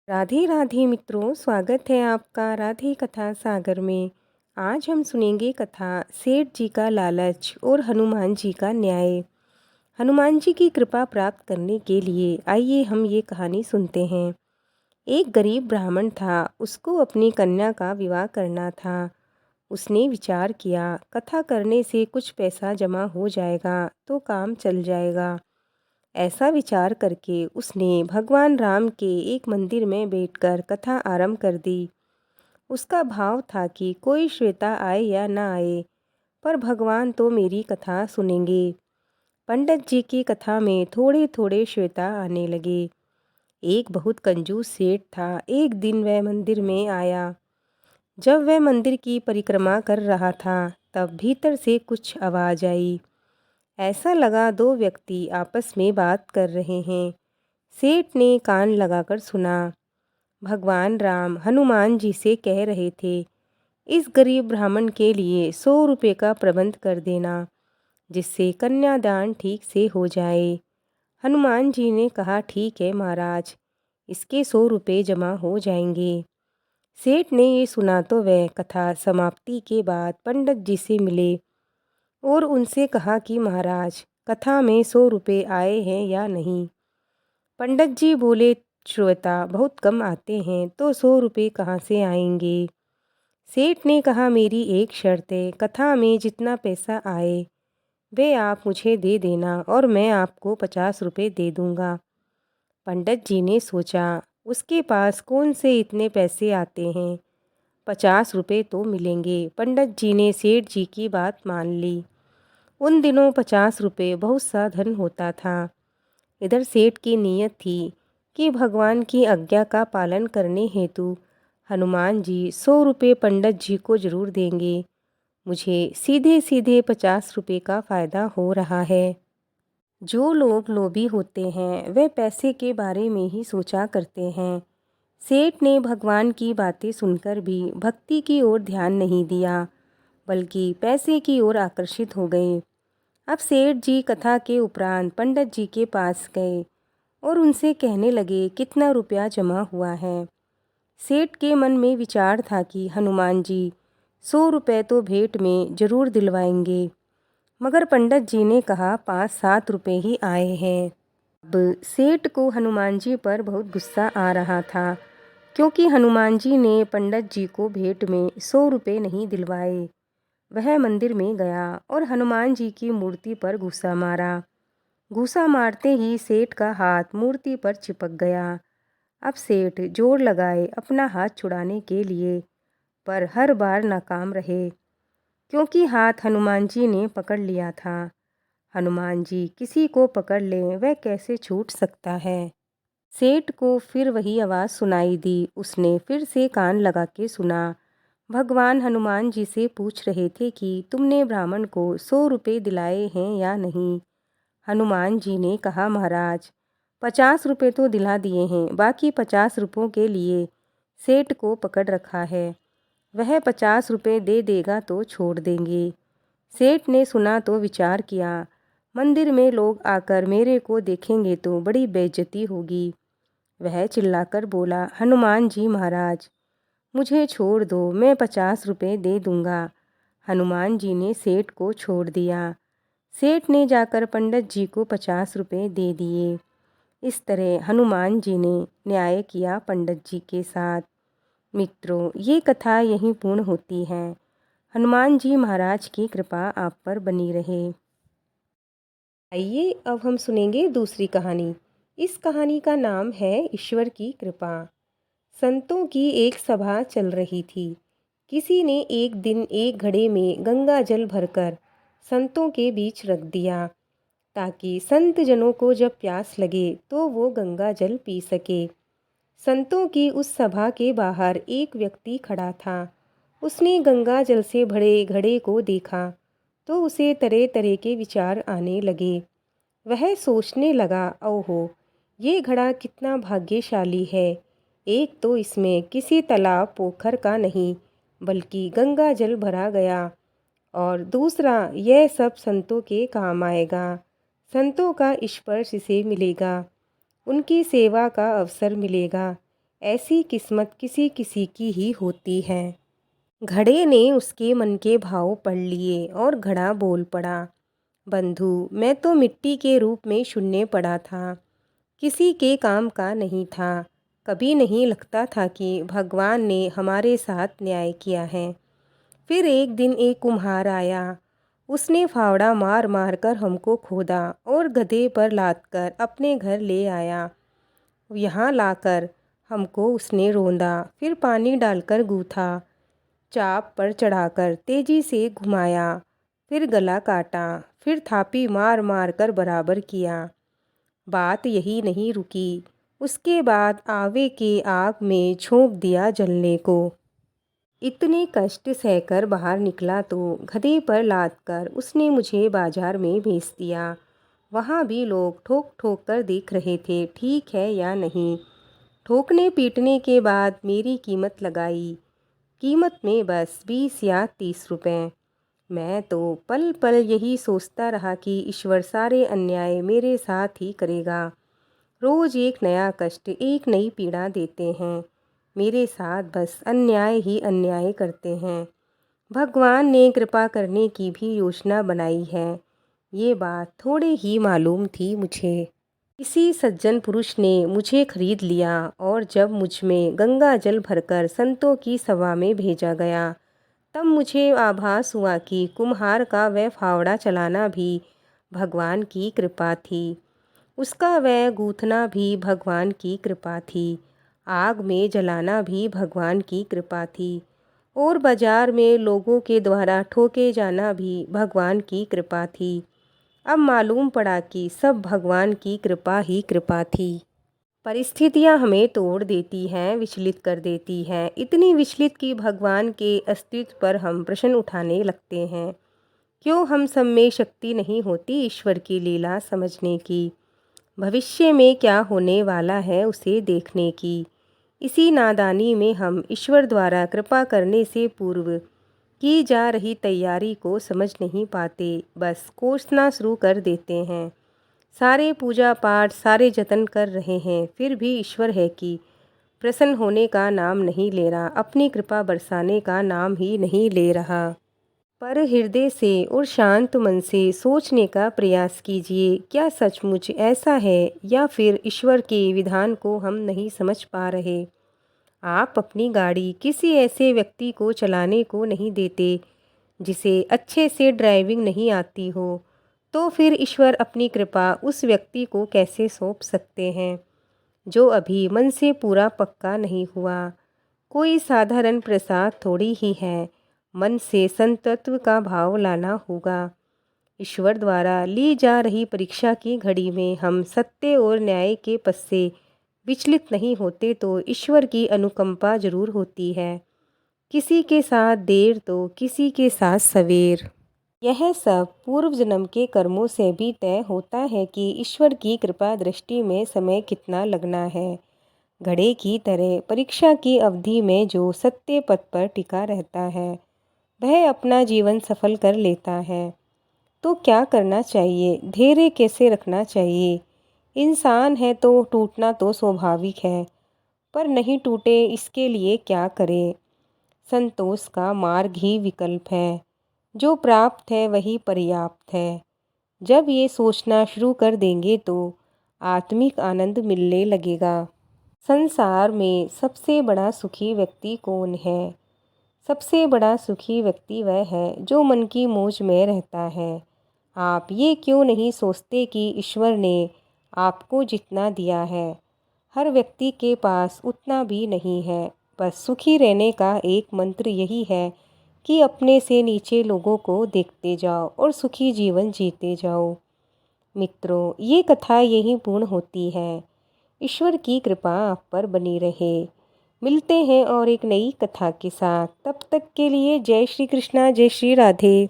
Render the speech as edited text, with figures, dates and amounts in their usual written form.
राधे राधे मित्रों, स्वागत है आपका राधे कथा सागर में। आज हम सुनेंगे कथा सेठ जी का लालच और हनुमान जी का न्याय। हनुमान जी की कृपा प्राप्त करने के लिए आइए हम ये कहानी सुनते हैं। एक गरीब ब्राह्मण था, उसको अपनी कन्या का विवाह करना था। उसने विचार किया, कथा करने से कुछ पैसा जमा हो जाएगा तो काम चल जाएगा। ऐसा विचार करके उसने भगवान राम के एक मंदिर में बैठकर कथा आरंभ कर दी। उसका भाव था कि कोई श्रोता आए या ना आए, पर भगवान तो मेरी कथा सुनेंगे। पंडित जी की कथा में थोड़े थोड़े श्रोता आने लगे। एक बहुत कंजूस सेठ था। एक दिन वह मंदिर में आया। जब वह मंदिर की परिक्रमा कर रहा था, तब भीतर से कुछ आवाज़ आई। ऐसा लगा दो व्यक्ति आपस में बात कर रहे हैं। सेठ ने कान लगाकर सुना। भगवान राम हनुमान जी से कह रहे थे, इस गरीब ब्राह्मण के लिए 100 रुपये का प्रबंध कर देना, जिससे कन्यादान ठीक से हो जाए। हनुमान जी ने कहा, ठीक है महाराज, इसके 100 रुपये जमा हो जाएंगे। सेठ ने ये सुना तो वह कथा समाप्ति के बाद पंडित जी से मिले और उनसे कहा कि महाराज, कथा में 100 रुपये आए हैं या नहीं। पंडित जी बोले, श्रोता बहुत कम आते हैं तो 100 रुपये कहाँ से आएंगे। सेठ ने कहा, मेरी एक शर्त है, कथा में जितना पैसा आए वे आप मुझे दे देना और मैं आपको 50 रुपये दे दूंगा। पंडित जी ने सोचा, उसके पास कौन से इतने पैसे आते हैं, 50 रुपये तो मिलेंगे। पंडित जी ने सेठ जी की बात मान ली। उन दिनों 50 रुपये बहुत सा धन होता था। इधर सेठ की नीयत थी कि भगवान की आज्ञा का पालन करने हेतु हनुमान जी 100 रुपये पंडित जी को जरूर देंगे। मुझे सीधे सीधे 50 रुपये का फ़ायदा हो रहा है। जो लोग लोभी होते हैं वे पैसे के बारे में ही सोचा करते हैं। सेठ ने भगवान की बातें सुनकर भी भक्ति की ओर ध्यान नहीं दिया, बल्कि पैसे की ओर आकर्षित हो गए। अब सेठ जी कथा के उपरांत पंडित जी के पास गए और उनसे कहने लगे, कितना रुपया जमा हुआ है। सेठ के मन में विचार था कि हनुमान जी 100 रुपये तो भेंट में जरूर दिलवाएंगे, मगर पंडित जी ने कहा 5-7 रुपये ही आए हैं। अब सेठ को हनुमान जी पर बहुत गुस्सा आ रहा था, क्योंकि हनुमान जी ने पंडित जी को भेंट में 100 रुपये नहीं दिलवाए। वह मंदिर में गया और हनुमान जी की मूर्ति पर घूंसा मारा। घूंसा मारते ही सेठ का हाथ मूर्ति पर चिपक गया। अब सेठ जोर लगाए अपना हाथ छुड़ाने के लिए, पर हर बार नाकाम रहे, क्योंकि हाथ हनुमान जी ने पकड़ लिया था। हनुमान जी किसी को पकड़ लें वह कैसे छूट सकता है। सेठ को फिर वही आवाज़ सुनाई दी। उसने फिर से कान लगा के सुना। भगवान हनुमान जी से पूछ रहे थे कि तुमने ब्राह्मण को 100 रुपये दिलाए हैं या नहीं। हनुमान जी ने कहा, महाराज 50 रुपये तो दिला दिए हैं, बाकी 50 रुपयों के लिए सेठ को पकड़ रखा है। वह 50 रुपये दे देगा तो छोड़ देंगे। सेठ ने सुना तो विचार किया, मंदिर में लोग आकर मेरे को देखेंगे तो बड़ी बेइज्जती होगी। वह चिल्लाकर बोला, हनुमान जी महाराज, मुझे छोड़ दो, मैं 50 रुपये दे दूंगा। हनुमान जी ने सेठ को छोड़ दिया। सेठ ने जाकर पंडित जी को 50 रुपये दे दिए। इस तरह हनुमान जी ने न्याय किया पंडित जी के साथ। मित्रों, ये कथा यहीं पूर्ण होती है। हनुमान जी महाराज की कृपा आप पर बनी रहे। आइए अब हम सुनेंगे दूसरी कहानी। इस कहानी का नाम है ईश्वर की कृपा। संतों की एक सभा चल रही थी। किसी ने एक दिन एक घड़े में गंगा जल भरकर संतों के बीच रख दिया, ताकि संत जनों को जब प्यास लगे तो वो गंगा जल पी सके। संतों की उस सभा के बाहर एक व्यक्ति खड़ा था। उसने गंगा जल से भरे घड़े को देखा तो उसे तरह तरह के विचार आने लगे। वह सोचने लगा, ओहो, ये घड़ा कितना भाग्यशाली है। एक तो इसमें किसी तालाब पोखर का नहीं, बल्कि गंगा जल भरा गया, और दूसरा यह सब संतों के काम आएगा। संतों का स्पर्श से मिलेगा, उनकी सेवा का अवसर मिलेगा। ऐसी किस्मत किसी किसी की ही होती है। घड़े ने उसके मन के भाव पढ़ लिए और घड़ा बोल पड़ा, बंधु, मैं तो मिट्टी के रूप में शून्य पड़ा था, किसी के काम का नहीं था। कभी नहीं लगता था कि भगवान ने हमारे साथ न्याय किया है। फिर एक दिन एक कुम्हार आया। उसने फावड़ा मार मार कर हमको खोदा और गधे पर लादकर अपने घर ले आया। यहाँ लाकर हमको उसने रोंदा, फिर पानी डालकर गूथा, चाप पर चढ़ाकर तेजी से घुमाया, फिर गला काटा, फिर थापी मार मार कर बराबर किया। बात यही नहीं रुकी। उसके बाद आवे के आग में झोंक दिया जलने को। इतने कष्ट सहकर बाहर निकला तो गधे पर लादकर उसने मुझे बाजार में भेज दिया। वहाँ भी लोग ठोक ठोक कर देख रहे थे ठीक है या नहीं। ठोकने पीटने के बाद मेरी कीमत लगाई। कीमत में बस 20 या 30 रुपए। मैं तो पल पल यही सोचता रहा कि ईश्वर सारे अन्याय मेरे साथ ही करेगा। रोज एक नया कष्ट, एक नई पीड़ा देते हैं। मेरे साथ बस अन्याय ही अन्याय करते हैं। भगवान ने कृपा करने की भी योजना बनाई है। ये बात थोड़े ही मालूम थी मुझे। किसी सज्जन पुरुष ने मुझे खरीद लिया और जब मुझ में गंगा जल भरकर संतों की सभा में भेजा गया, तब मुझे आभास हुआ कि कुम्हार का वह फावड़ा चलाना भी भगवान की कृपा थी। उसका वह गूंथना भी भगवान की कृपा थी। आग में जलाना भी भगवान की कृपा थी। और बाजार में लोगों के द्वारा ठोके जाना भी भगवान की कृपा थी। अब मालूम पड़ा कि सब भगवान की कृपा ही कृपा थी। परिस्थितियां हमें तोड़ देती हैं, विचलित कर देती हैं, इतनी विचलित कि भगवान के अस्तित्व पर हम प्रश्न उठाने लगते हैं। क्यों हम सब में शक्ति नहीं होती ईश्वर की लीला समझने की, भविष्य में क्या होने वाला है उसे देखने की। इसी नादानी में हम ईश्वर द्वारा कृपा करने से पूर्व की जा रही तैयारी को समझ नहीं पाते, बस कोसना शुरू कर देते हैं। सारे पूजा पाठ, सारे जतन कर रहे हैं, फिर भी ईश्वर है कि प्रसन्न होने का नाम नहीं ले रहा, अपनी कृपा बरसाने का नाम ही नहीं ले रहा। पर हृदय से और शांत मन से सोचने का प्रयास कीजिए, क्या सचमुच ऐसा है या फिर ईश्वर के विधान को हम नहीं समझ पा रहे। आप अपनी गाड़ी किसी ऐसे व्यक्ति को चलाने को नहीं देते जिसे अच्छे से ड्राइविंग नहीं आती हो, तो फिर ईश्वर अपनी कृपा उस व्यक्ति को कैसे सौंप सकते हैं जो अभी मन से पूरा पक्का नहीं हुआ। कोई साधारण प्रसाद थोड़ी ही है, मन से संतत्व का भाव लाना होगा। ईश्वर द्वारा ली जा रही परीक्षा की घड़ी में हम सत्य और न्याय के पथ से विचलित नहीं होते तो ईश्वर की अनुकंपा जरूर होती है। किसी के साथ देर तो किसी के साथ सवेर। यह सब पूर्व जन्म के कर्मों से भी तय होता है कि ईश्वर की कृपा दृष्टि में समय कितना लगना है। घड़े की तरह परीक्षा की अवधि में जो सत्य पथ पर टिका रहता है वह अपना जीवन सफल कर लेता है। तो क्या करना चाहिए, धैर्य कैसे रखना चाहिए। इंसान है तो टूटना तो स्वाभाविक है, पर नहीं टूटे इसके लिए क्या करें। संतोष का मार्ग ही विकल्प है, जो प्राप्त है वही पर्याप्त है। जब ये सोचना शुरू कर देंगे तो आत्मिक आनंद मिलने लगेगा। संसार में सबसे बड़ा सुखी व्यक्ति कौन है। सबसे बड़ा सुखी व्यक्ति वह है जो मन की मौज में रहता है। आप ये क्यों नहीं सोचते कि ईश्वर ने आपको जितना दिया है हर व्यक्ति के पास उतना भी नहीं है। बस सुखी रहने का एक मंत्र यही है कि अपने से नीचे लोगों को देखते जाओ और सुखी जीवन जीते जाओ। मित्रों, ये कथा यहीं पूर्ण होती है। ईश्वर की कृपा आप पर बनी रहे। मिलते हैं और एक नई कथा के साथ। तब तक के लिए जय श्री कृष्णा, जय श्री राधे।